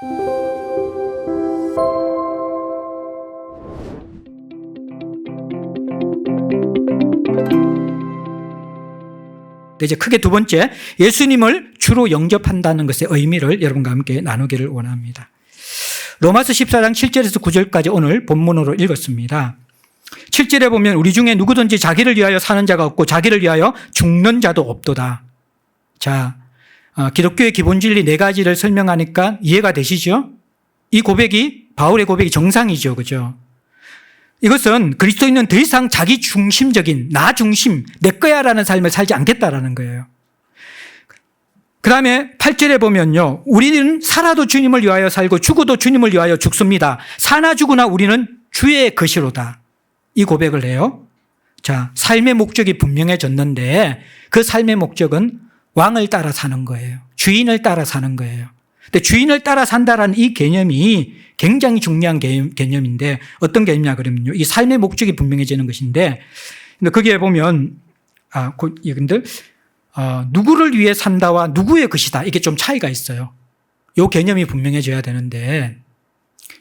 이제 크게 두 번째, 예수님을 주로 영접한다는 것의 의미를 여러분과 함께 나누기를 원합니다. 로마서 14장 7절에서 9절까지 오늘 본문으로 읽었습니다. 7절에 보면 우리 중에 누구든지 자기를 위하여 사는 자가 없고 자기를 위하여 죽는 자도 없도다. 자, 기독교의 기본 진리 네 가지를 설명하니까 이해가 되시죠? 이 고백이, 바울의 고백이 정상이죠. 그죠? 이것은 그리스도인은 더 이상 자기 중심적인 나 중심, 내 거야라는 삶을 살지 않겠다라는 거예요. 그 다음에 8절에 보면요. 우리는 살아도 주님을 위하여 살고 죽어도 주님을 위하여 죽습니다. 사나 죽으나 우리는 주의 것이로다. 이 고백을 해요. 자, 삶의 목적이 분명해졌는데 그 삶의 목적은 왕을 따라 사는 거예요. 주인을 따라 사는 거예요. 근데 주인을 따라 산다라는 이 개념이 굉장히 중요한 개념인데 어떤 개념이냐 그러면요. 이 삶의 목적이 분명해지는 것인데 근데 거기에 보면 여러분들 누구를 위해 산다와 누구의 것이다. 이게 좀 차이가 있어요. 이 개념이 분명해져야 되는데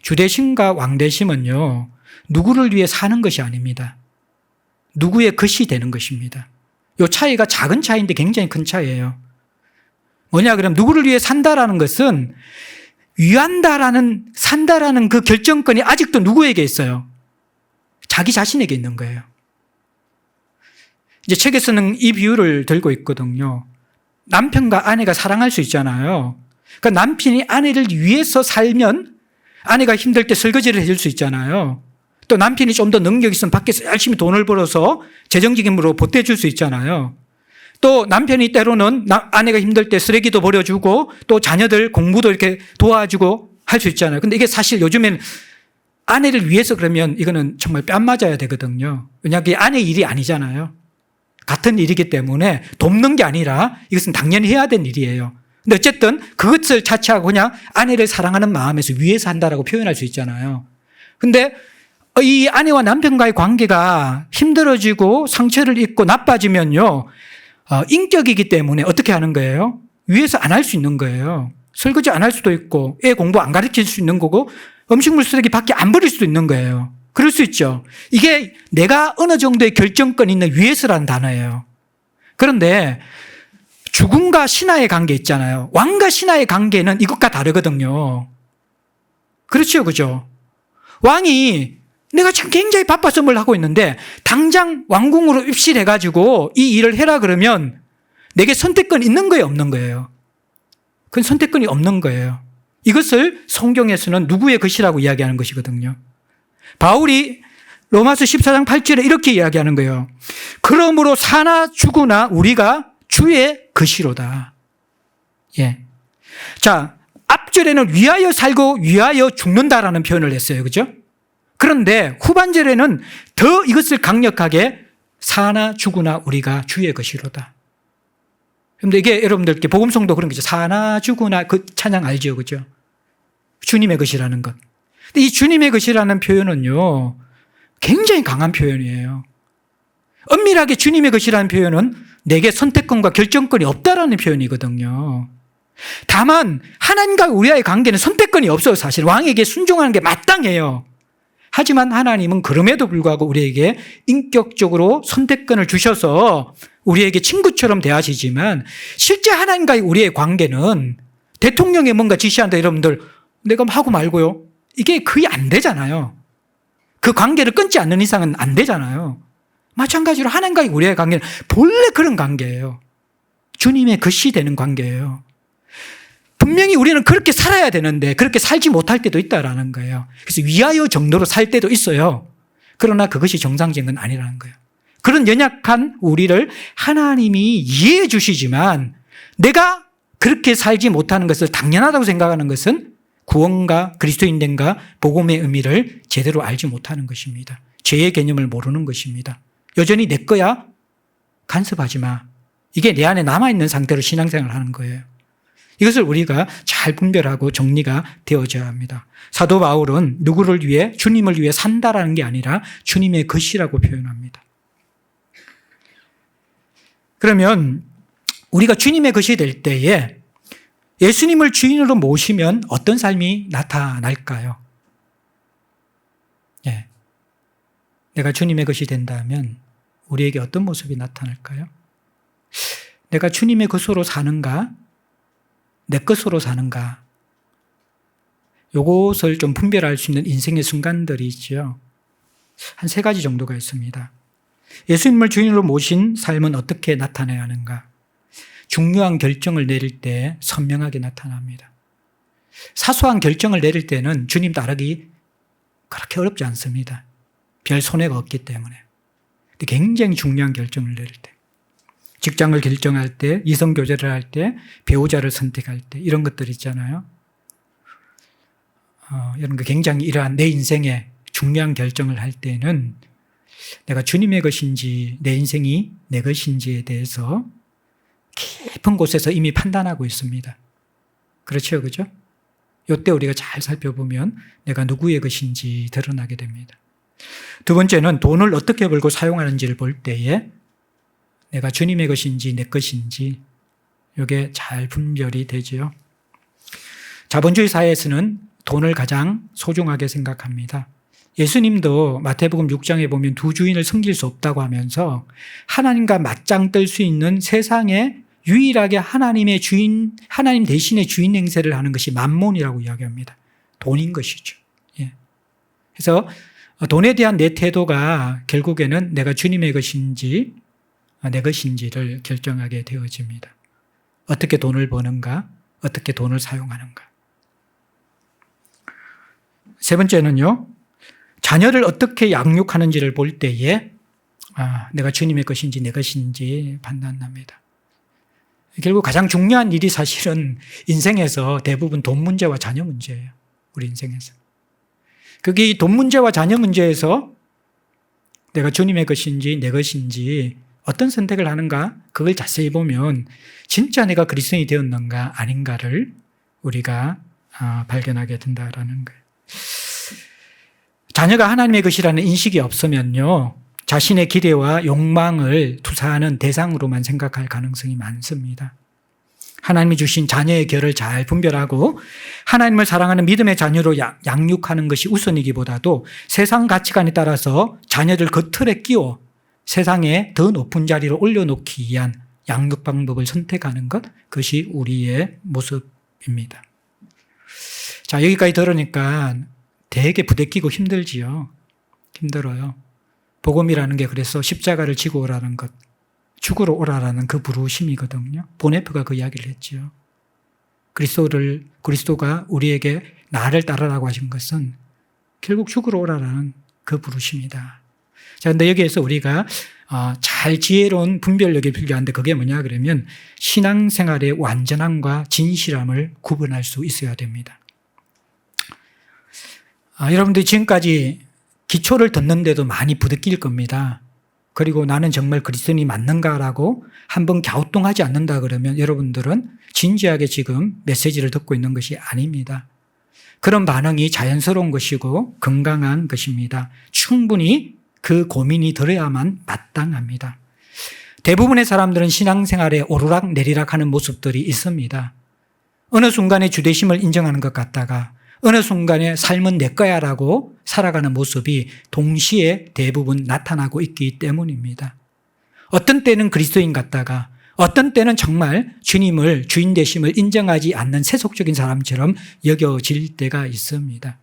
주대심과 왕대심은요. 누구를 위해 사는 것이 아닙니다. 누구의 것이 되는 것입니다. 이 차이가 작은 차이인데 굉장히 큰 차이예요. 뭐냐 그러면 누구를 위해 산다라는 것은 산다라는 그 결정권이 아직도 누구에게 있어요? 자기 자신에게 있는 거예요. 이제 책에서는 이 비유를 들고 있거든요. 남편과 아내가 사랑할 수 있잖아요. 그러니까 남편이 아내를 위해서 살면 아내가 힘들 때 설거지를 해줄 수 있잖아요. 또 남편이 좀 더 능력이 있으면 밖에서 열심히 돈을 벌어서 재정기금으로 보태줄 수 있잖아요. 또 남편이 때로는 아내가 힘들 때 쓰레기도 버려주고 또 자녀들 공부도 이렇게 도와주고 할 수 있잖아요. 근데 이게 사실 요즘엔 아내를 위해서 그러면 이거는 정말 뺨 맞아야 되거든요. 왜냐하면 이게 아내 일이 아니잖아요. 같은 일이기 때문에 돕는 게 아니라 이것은 당연히 해야 될 일이에요. 근데 어쨌든 그것을 자체하고 그냥 아내를 사랑하는 마음에서 위해서 한다라고 표현할 수 있잖아요. 근데 이 아내와 남편과의 관계가 힘들어지고 상처를 입고 나빠지면요. 인격이기 때문에 어떻게 하는 거예요? 위해서 안 할 수 있는 거예요. 설거지 안 할 수도 있고 애 공부 안 가르칠 수 있는 거고 음식물 쓰레기 밖에 안 버릴 수도 있는 거예요. 그럴 수 있죠. 이게 내가 어느 정도의 결정권 있는 위해서라는 단어예요. 그런데 죽음과 신하의 관계 있잖아요. 왕과 신하의 관계는 이것과 다르거든요. 그렇죠, 그죠? 왕이 내가 지금 굉장히 바빠서 뭘 하고 있는데 당장 왕궁으로 입실해가지고 이 일을 해라 그러면 내게 선택권이 있는 거예요, 없는 거예요? 그건 선택권이 없는 거예요. 이것을 성경에서는 누구의 것이라고 이야기하는 것이거든요. 바울이 로마서 14장 8절에 이렇게 이야기하는 거예요. 그러므로 사나 죽으나 우리가 주의 것이로다. 예. 자, 앞절에는 위하여 살고 위하여 죽는다라는 표현을 했어요. 그죠? 그런데 후반절에는 더 이것을 강력하게 사나 죽으나 우리가 주의 것이로다. 그런데 이게 여러분들께 복음성도 그런 거죠. 사나 죽으나 그 찬양 알죠? 그죠? 주님의 것이라는 것. 근데 이 주님의 것이라는 표현은요, 굉장히 강한 표현이에요. 엄밀하게 주님의 것이라는 표현은 내게 선택권과 결정권이 없다라는 표현이거든요. 다만 하나님과 우리와의 관계는 선택권이 없어요. 사실 왕에게 순종하는 게 마땅해요. 하지만 하나님은 그럼에도 불구하고 우리에게 인격적으로 선택권을 주셔서 우리에게 친구처럼 대하시지만 실제 하나님과의 우리의 관계는 대통령이 뭔가 지시한다 여러분들 내가 하고 말고요. 이게 거의 안 되잖아요. 그 관계를 끊지 않는 이상은 안 되잖아요. 마찬가지로 하나님과의 우리의 관계는 본래 그런 관계예요. 주님의 것이 되는 관계예요. 분명히 우리는 그렇게 살아야 되는데 그렇게 살지 못할 때도 있다라는 거예요. 그래서 위하여 정도로 살 때도 있어요. 그러나 그것이 정상적인 건 아니라는 거예요. 그런 연약한 우리를 하나님이 이해해 주시지만 내가 그렇게 살지 못하는 것을 당연하다고 생각하는 것은 구원과 그리스도인됨과 복음의 의미를 제대로 알지 못하는 것입니다. 죄의 개념을 모르는 것입니다. 여전히 내 거야? 간섭하지 마. 이게 내 안에 남아있는 상태로 신앙생활을 하는 거예요. 이것을 우리가 잘 분별하고 정리가 되어져야 합니다. 사도 바울은 누구를 위해 주님을 위해 산다라는 게 아니라 주님의 것이라고 표현합니다. 그러면 우리가 주님의 것이 될 때에 예수님을 주인으로 모시면 어떤 삶이 나타날까요? 예. 내가 주님의 것이 된다면 우리에게 어떤 모습이 나타날까요? 내가 주님의 것으로 사는가? 내 것으로 사는가? 요것을 좀 분별할 수 있는 인생의 순간들이 있죠. 한 3가지 정도가 있습니다. 예수님을 주인으로 모신 삶은 어떻게 나타나야 하는가? 중요한 결정을 내릴 때 선명하게 나타납니다. 사소한 결정을 내릴 때는 주님 따르기 그렇게 어렵지 않습니다. 별 손해가 없기 때문에. 근데 굉장히 중요한 결정을 내릴 때, 직장을 결정할 때, 이성교제를 할 때, 배우자를 선택할 때, 이런 것들 있잖아요. 이런 거 굉장히 이러한 내 인생의 중요한 결정을 할 때는 내가 주님의 것인지 내 인생이 내 것인지에 대해서 깊은 곳에서 이미 판단하고 있습니다. 그렇죠, 그죠? 이때 우리가 잘 살펴보면 내가 누구의 것인지 드러나게 됩니다. 2번째는 돈을 어떻게 벌고 사용하는지를 볼 때에 내가 주님의 것인지 내 것인지 이게 잘 분별이 되죠. 자본주의 사회에서는 돈을 가장 소중하게 생각합니다. 예수님도 마태복음 6장에 보면 2 주인을 섬길 수 없다고 하면서 하나님과 맞짱 뜰 수 있는 세상에 유일하게 하나님의 주인, 하나님 대신의 주인 행세를 하는 것이 만몬이라고 이야기합니다. 돈인 것이죠. 예. 그래서 돈에 대한 내 태도가 결국에는 내가 주님의 것인지 내 것인지를 결정하게 되어집니다. 어떻게 돈을 버는가? 어떻게 돈을 사용하는가? 3번째는요. 자녀를 어떻게 양육하는지를 볼 때에 내가 주님의 것인지 내 것인지 판단합니다. 결국 가장 중요한 일이 사실은 인생에서 대부분 돈 문제와 자녀 문제예요. 우리 인생에서. 그게 돈 문제와 자녀 문제에서 내가 주님의 것인지 내 것인지 어떤 선택을 하는가 그걸 자세히 보면 진짜 내가 그리스도인이 되었는가 아닌가를 우리가 발견하게 된다라는 거예요. 자녀가 하나님의 것이라는 인식이 없으면요. 자신의 기대와 욕망을 투사하는 대상으로만 생각할 가능성이 많습니다. 하나님이 주신 자녀의 결을 잘 분별하고 하나님을 사랑하는 믿음의 자녀로 양육하는 것이 우선이기보다도 세상 가치관에 따라서 자녀들 그 틀에 끼워 세상에 더 높은 자리로 올려놓기 위한 양육 방법을 선택하는 것, 그것이 우리의 모습입니다. 자, 여기까지 들으니까 되게 부대끼고 힘들지요. 힘들어요. 복음이라는 게 그래서 십자가를 지고 오라는 것, 죽으러 오라라는 그 부르심이거든요. 보네프가 그 이야기를 했지요. 그리스도가 우리에게 나를 따르라고 하신 것은 결국 죽으러 오라라는 그 부르심이다. 자, 근데 여기에서 우리가 잘 지혜로운 분별력이 필요한데 그게 뭐냐 그러면 신앙생활의 완전함과 진실함을 구분할 수 있어야 됩니다. 여러분들이 지금까지 기초를 듣는데도 많이 부대낄 겁니다. 그리고 나는 정말 그리스도인이 맞는가라고 한번 갸우뚱하지 않는다 그러면 여러분들은 진지하게 지금 메시지를 듣고 있는 것이 아닙니다. 그런 반응이 자연스러운 것이고 건강한 것입니다. 충분히 그 고민이 들어야만 마땅합니다. 대부분의 사람들은 신앙생활에 오르락 내리락 하는 모습들이 있습니다. 어느 순간에 주대심을 인정하는 것 같다가 어느 순간에 삶은 내 거야라고 살아가는 모습이 동시에 대부분 나타나고 있기 때문입니다. 어떤 때는 그리스도인 같다가 어떤 때는 정말 주님을 주인 되심을 인정하지 않는 세속적인 사람처럼 여겨질 때가 있습니다.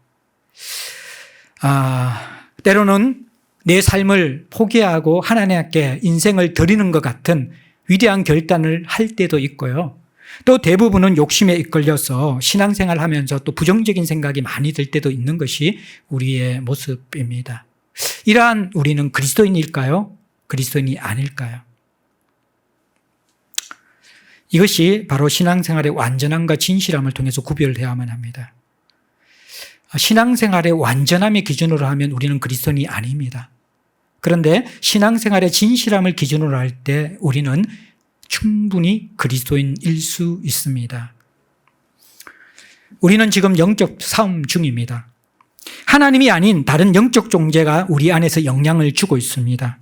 때로는 내 삶을 포기하고 하나님께 인생을 드리는 것 같은 위대한 결단을 할 때도 있고요. 또 대부분은 욕심에 이끌려서 신앙생활 하면서 또 부정적인 생각이 많이 들 때도 있는 것이 우리의 모습입니다. 이러한 우리는 그리스도인일까요? 그리스도인이 아닐까요? 이것이 바로 신앙생활의 완전함과 진실함을 통해서 구별해야만 합니다. 신앙생활의 완전함의 기준으로 하면 우리는 그리스도인이 아닙니다. 그런데 신앙생활의 진실함을 기준으로 할 때 우리는 충분히 그리스도인일 수 있습니다. 우리는 지금 영적 싸움 중입니다. 하나님이 아닌 다른 영적 존재가 우리 안에서 영향을 주고 있습니다.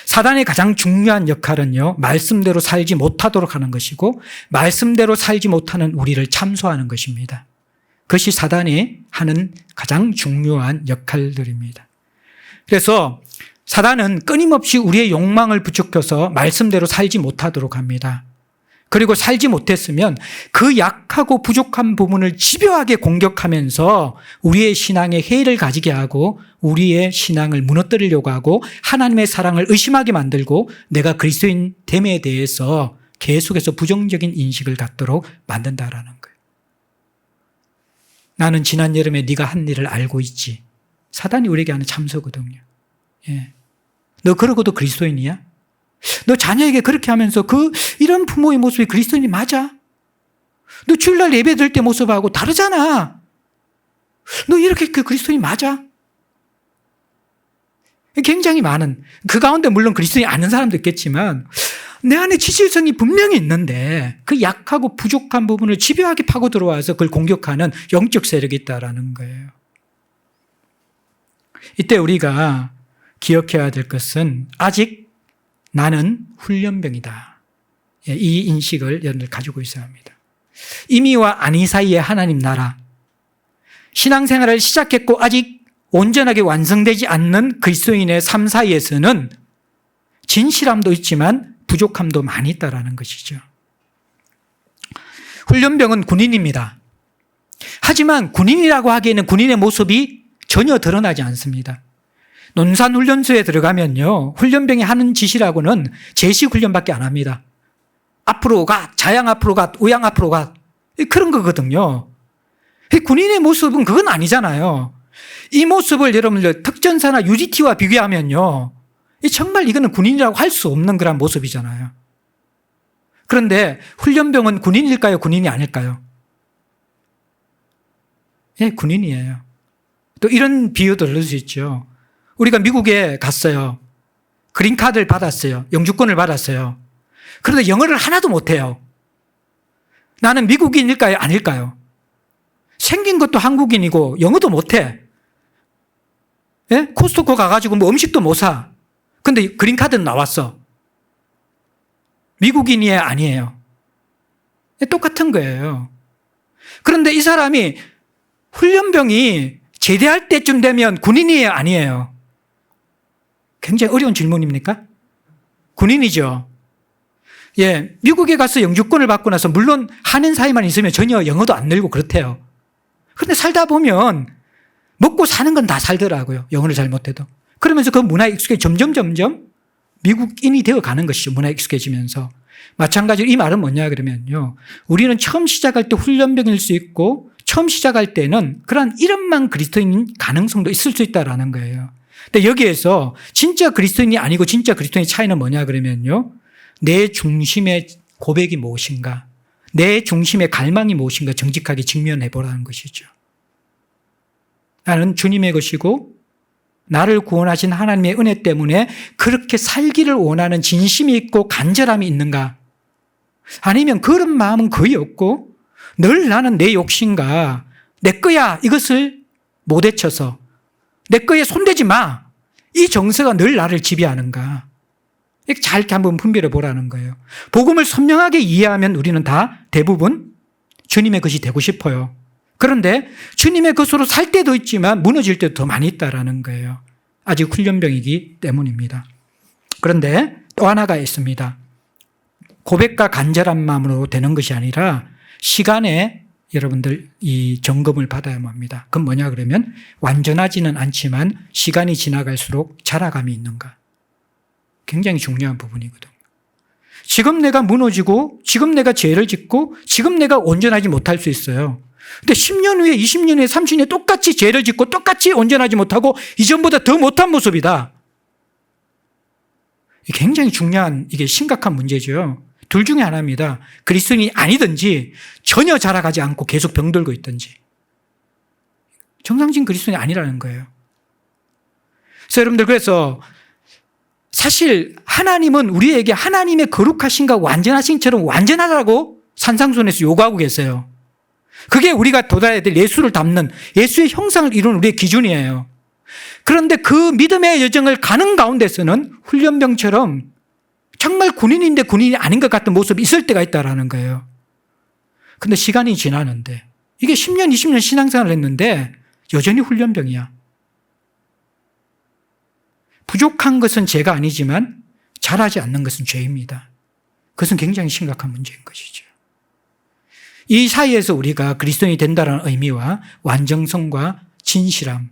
사단의 가장 중요한 역할은요, 말씀대로 살지 못하도록 하는 것이고, 말씀대로 살지 못하는 우리를 참소하는 것입니다. 그것이 사단이 하는 가장 중요한 역할들입니다. 그래서 사단은 끊임없이 우리의 욕망을 부추겨서 말씀대로 살지 못하도록 합니다. 그리고 살지 못했으면 그 약하고 부족한 부분을 집요하게 공격하면서 우리의 신앙에 해를 가지게 하고 우리의 신앙을 무너뜨리려고 하고 하나님의 사랑을 의심하게 만들고 내가 그리스도인 됨에 대해서 계속해서 부정적인 인식을 갖도록 만든다라는 거예요. 나는 지난 여름에 네가 한 일을 알고 있지. 사단이 우리에게 하는 참소거든요. 예. 너 그러고도 그리스도인이야? 너 자녀에게 그렇게 하면서 이런 부모의 모습이 그리스도인이 맞아? 너 주일날 예배 드릴 때 모습하고 다르잖아. 너 이렇게 그리스도인이 맞아? 굉장히 많은, 그 가운데 물론 그리스도인이 아는 사람도 있겠지만 내 안에 지질성이 분명히 있는데 그 약하고 부족한 부분을 집요하게 파고 들어와서 그걸 공격하는 영적 세력이 있다는 거예요. 이때 우리가 기억해야 될 것은 아직 나는 훈련병이다. 이 인식을 여러분들 가지고 있어야 합니다. 이미와 아니 사이의 하나님 나라, 신앙생활을 시작했고 아직 온전하게 완성되지 않는 그리스도인의 삶 사이에서는 진실함도 있지만 부족함도 많이 있다는 것이죠. 훈련병은 군인입니다. 하지만 군인이라고 하기에는 군인의 모습이 전혀 드러나지 않습니다. 논산훈련소에 들어가면요, 훈련병이 하는 짓이라고는 제시훈련밖에 안 합니다. 앞으로 가, 자양 앞으로 가, 우양 앞으로 가, 그런 거거든요. 군인의 모습은 그건 아니잖아요. 이 모습을 여러분들 특전사나 UDT와 비교하면요, 정말 이거는 군인이라고 할 수 없는 그런 모습이잖아요. 그런데 훈련병은 군인일까요? 군인이 아닐까요? 예, 군인이에요. 또 이런 비유도 들을 수 있죠. 우리가 미국에 갔어요. 그린카드를 받았어요. 영주권을 받았어요. 그런데 영어를 하나도 못해요. 나는 미국인일까요? 아닐까요? 생긴 것도 한국인이고 영어도 못해. 예? 코스트코 가가지고 뭐 음식도 못 사. 근데 그린카드는 나왔어. 미국인이에요? 아니에요? 똑같은 거예요. 그런데 이 사람이 훈련병이 제대할 때쯤 되면 군인이에요? 아니에요? 굉장히 어려운 질문입니까? 군인이죠. 예, 미국에 가서 영주권을 받고 나서 물론 한인 사이만 있으면 전혀 영어도 안 늘고 그렇대요. 그런데 살다 보면 먹고 사는 건 다 살더라고요. 영어를 잘 못해도. 그러면서 그 문화에 익숙해 점점 미국인이 되어 가는 것이죠. 문화에 익숙해지면서. 마찬가지로 이 말은 뭐냐 그러면요, 우리는 처음 시작할 때 훈련병일 수 있고 처음 시작할 때는 그런 이름만 그리스도인인 가능성도 있을 수 있다는 거예요. 근데 여기에서 진짜 그리스도인이 아니고 진짜 그리스도인의 차이는 뭐냐 그러면요, 내 중심의 고백이 무엇인가, 내 중심의 갈망이 무엇인가 정직하게 직면해 보라는 것이죠. 나는 주님의 것이고 나를 구원하신 하나님의 은혜 때문에 그렇게 살기를 원하는 진심이 있고 간절함이 있는가? 아니면 그런 마음은 거의 없고 늘 나는 내 욕심과 내 거야 이것을 못 헤쳐서 내 거에 손대지 마, 이 정서가 늘 나를 지배하는가? 이렇게 잘 한번 분별해 보라는 거예요. 복음을 선명하게 이해하면 우리는 다 대부분 주님의 것이 되고 싶어요. 그런데 주님의 것으로 살 때도 있지만 무너질 때도 더 많이 있다는 거예요. 아직 훈련병이기 때문입니다. 그런데 또 하나가 있습니다. 고백과 간절한 마음으로 되는 것이 아니라 시간에 여러분들 이 점검을 받아야만 합니다. 그건 뭐냐 그러면 완전하지는 않지만 시간이 지나갈수록 자라감이 있는가. 굉장히 중요한 부분이거든요. 지금 내가 무너지고 지금 내가 죄를 짓고 지금 내가 온전하지 못할 수 있어요. 근데 10년 후에 20년 후에 30년 후에 똑같이 죄를 짓고 똑같이 온전하지 못하고 이전보다 더 못한 모습이다. 굉장히 중요한, 이게 심각한 문제죠. 둘 중에 하나입니다. 그리스도인이 아니든지 전혀 자라가지 않고 계속 병들고 있든지. 정상적인 그리스도인이 아니라는 거예요. 그래서 여러분들, 그래서 사실 하나님은 우리에게 하나님의 거룩하신가 완전하신처럼 완전하다고 산상수훈에서 요구하고 계세요. 그게 우리가 도달해야 될 예수를 닮는 예수의 형상을 이루는 우리의 기준이에요. 그런데 그 믿음의 여정을 가는 가운데서는 훈련병처럼 정말 군인인데 군인이 아닌 것 같은 모습이 있을 때가 있다라는 거예요. 근데 시간이 지나는데 이게 10년, 20년 신앙생활을 했는데 여전히 훈련병이야. 부족한 것은 죄가 아니지만 잘하지 않는 것은 죄입니다. 그것은 굉장히 심각한 문제인 것이죠. 이 사이에서 우리가 그리스도인이 된다는 의미와 완전성과 진실함,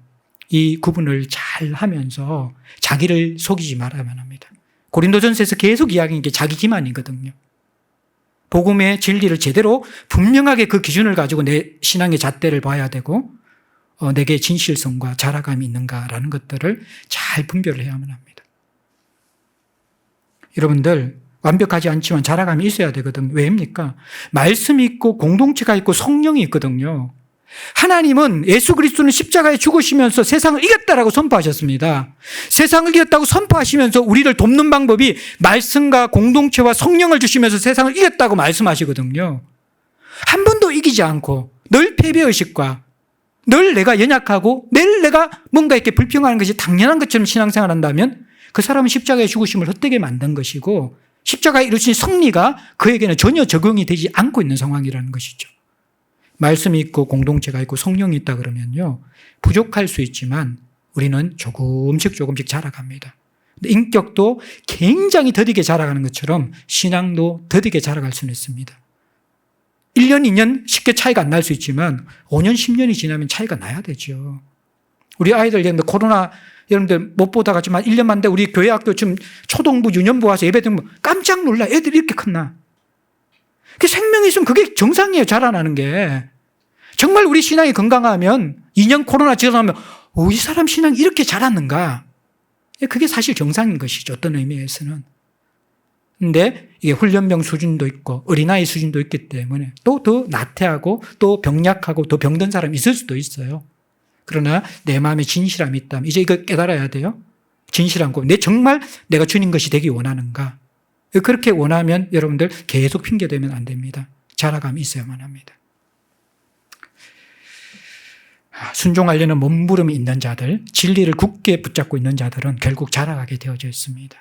이 구분을 잘 하면서 자기를 속이지 말아야만 합니다. 고린도전서에서 계속 이야기하는 게 자기 기만이거든요. 복음의 진리를 제대로 분명하게 그 기준을 가지고 내 신앙의 잣대를 봐야 되고 내게 진실성과 자라감이 있는가라는 것들을 잘 분별을 해야만 합니다. 여러분들 완벽하지 않지만 자라감이 있어야 되거든요. 왜입니까? 말씀이 있고 공동체가 있고 성령이 있거든요. 하나님은 예수 그리스도는 십자가에 죽으시면서 세상을 이겼다라고 선포하셨습니다. 세상을 이겼다고 선포하시면서 우리를 돕는 방법이 말씀과 공동체와 성령을 주시면서 세상을 이겼다고 말씀하시거든요. 한 번도 이기지 않고 늘 패배의식과 늘 내가 연약하고 늘 내가 뭔가 이렇게 불평하는 것이 당연한 것처럼 신앙생활을 한다면 그 사람은 십자가의 죽으심을 헛되게 만든 것이고 십자가에 이루신 승리가 그에게는 전혀 적용이 되지 않고 있는 상황이라는 것이죠. 말씀이 있고 공동체가 있고 성령이 있다 그러면요. 부족할 수 있지만 우리는 조금씩 자라갑니다. 인격도 굉장히 더디게 자라가는 것처럼 신앙도 더디게 자라갈 수는 있습니다. 1년, 2년 쉽게 차이가 안 날 수 있지만 5년, 10년이 지나면 차이가 나야 되죠. 우리 아이들 코로나 여러분들 못 보다가 지금 1년 만에 우리 교회 학교 지금 초동부, 유년부 와서 예배 드리면 깜짝 놀라. 애들이 이렇게 컸나. 생명이 있으면 그게 정상이에요. 자라나는 게. 정말 우리 신앙이 건강하면 2년 코로나 지나면 이 사람 신앙이 이렇게 자랐는가. 그게 사실 정상인 것이죠. 어떤 의미에서는. 근데 이게 훈련병 수준도 있고 어린아이 수준도 있기 때문에 또 더 나태하고 또 병약하고 더 병든 사람이 있을 수도 있어요. 그러나 내 마음에 진실함이 있다면 이제 이거 깨달아야 돼요. 진실한 거. 정말 내가 주님 것이 되기 원하는가. 그렇게 원하면 여러분들 계속 핑계대면 안 됩니다. 자라감이 있어야만 합니다. 순종하려는 몸부림이 있는 자들, 진리를 굳게 붙잡고 있는 자들은 결국 자라가게 되어져 있습니다.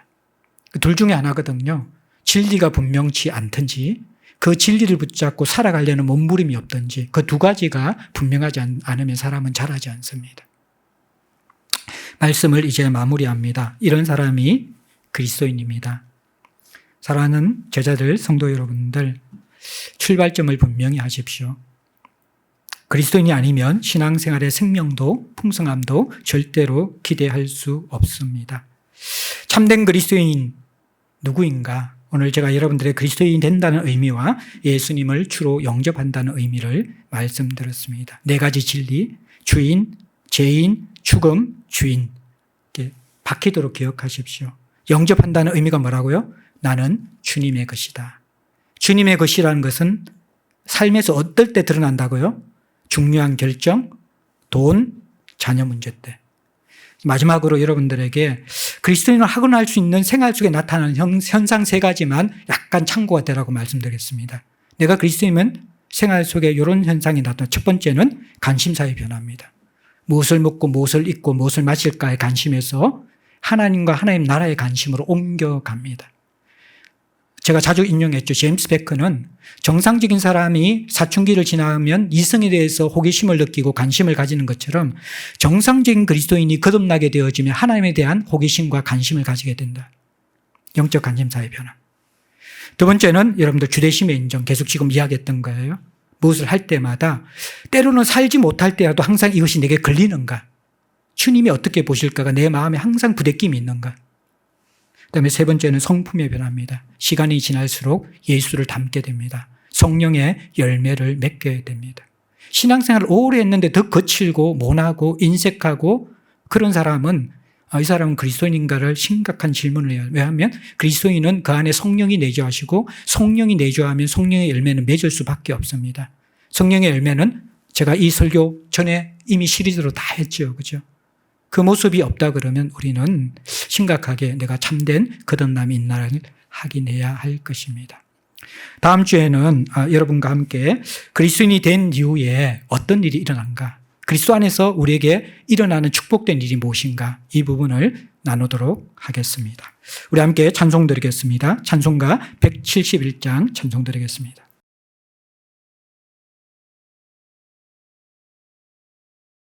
둘 중에 하나거든요. 진리가 분명치 않든지 그 진리를 붙잡고 살아가려는 몸부림이 없든지 그 두 가지가 분명하지 않으면 사람은 자라지 않습니다. 말씀을 이제 마무리합니다. 이런 사람이 그리스도인입니다. 사랑하는 제자들, 성도 여러분들, 출발점을 분명히 하십시오. 그리스도인이 아니면 신앙생활의 생명도 풍성함도 절대로 기대할 수 없습니다. 참된 그리스도인 누구인가? 오늘 제가 여러분들의 그리스도인이 된다는 의미와 예수님을 주로 영접한다는 의미를 말씀드렸습니다. 4가지 진리, 주인, 죄인, 죽음, 주인. 이렇게 박히도록 기억하십시오. 영접한다는 의미가 뭐라고요? 나는 주님의 것이다. 주님의 것이라는 것은 삶에서 어떨 때 드러난다고요? 중요한 결정, 돈, 자녀 문제 때. 마지막으로 여러분들에게 그리스도인을 하거나 할 수 있는 생활 속에 나타나는 현상 3가지만 약간 참고가 되라고 말씀드리겠습니다. 내가 그리스도인은 생활 속에 이런 현상이 나타나. 첫 번째는 관심사의 변화입니다. 무엇을 먹고 무엇을 입고 무엇을 마실까의 관심에서 하나님과 하나님 나라의 관심으로 옮겨갑니다. 제가 자주 인용했죠. 제임스 베커는 정상적인 사람이 사춘기를 지나면 이성에 대해서 호기심을 느끼고 관심을 가지는 것처럼 정상적인 그리스도인이 거듭나게 되어지면 하나님에 대한 호기심과 관심을 가지게 된다. 영적 관심사의 변화. 두 번째는 여러분들 주대심의 인정, 계속 지금 이야기했던 거예요. 무엇을 할 때마다 때로는 살지 못할 때라도 항상 이것이 내게 걸리는가, 주님이 어떻게 보실까가 내 마음에 항상 부대낌이 있는가. 그다음에 3번째는 성품의 변화입니다. 시간이 지날수록 예수를 닮게 됩니다. 성령의 열매를 맺게 됩니다. 신앙생활을 오래 했는데 더 거칠고 모나고 인색하고 그런 사람은 이 사람은 그리스도인인가를 심각한 질문을 해요. 왜냐하면 그리스도인은 그 안에 성령이 내주하시고 성령이 내주하면 성령의 열매는 맺을 수밖에 없습니다. 성령의 열매는 제가 이 설교 전에 이미 시리즈로 다 했죠. 그죠? 그 모습이 없다 그러면 우리는 심각하게 내가 참된 거듭남이 있나를 확인해야 할 것입니다. 다음 주에는 여러분과 함께 그리스도인이 된 이후에 어떤 일이 일어난가, 그리스도 안에서 우리에게 일어나는 축복된 일이 무엇인가 이 부분을 나누도록 하겠습니다. 우리 함께 찬송 드리겠습니다. 찬송가 171장 찬송 드리겠습니다.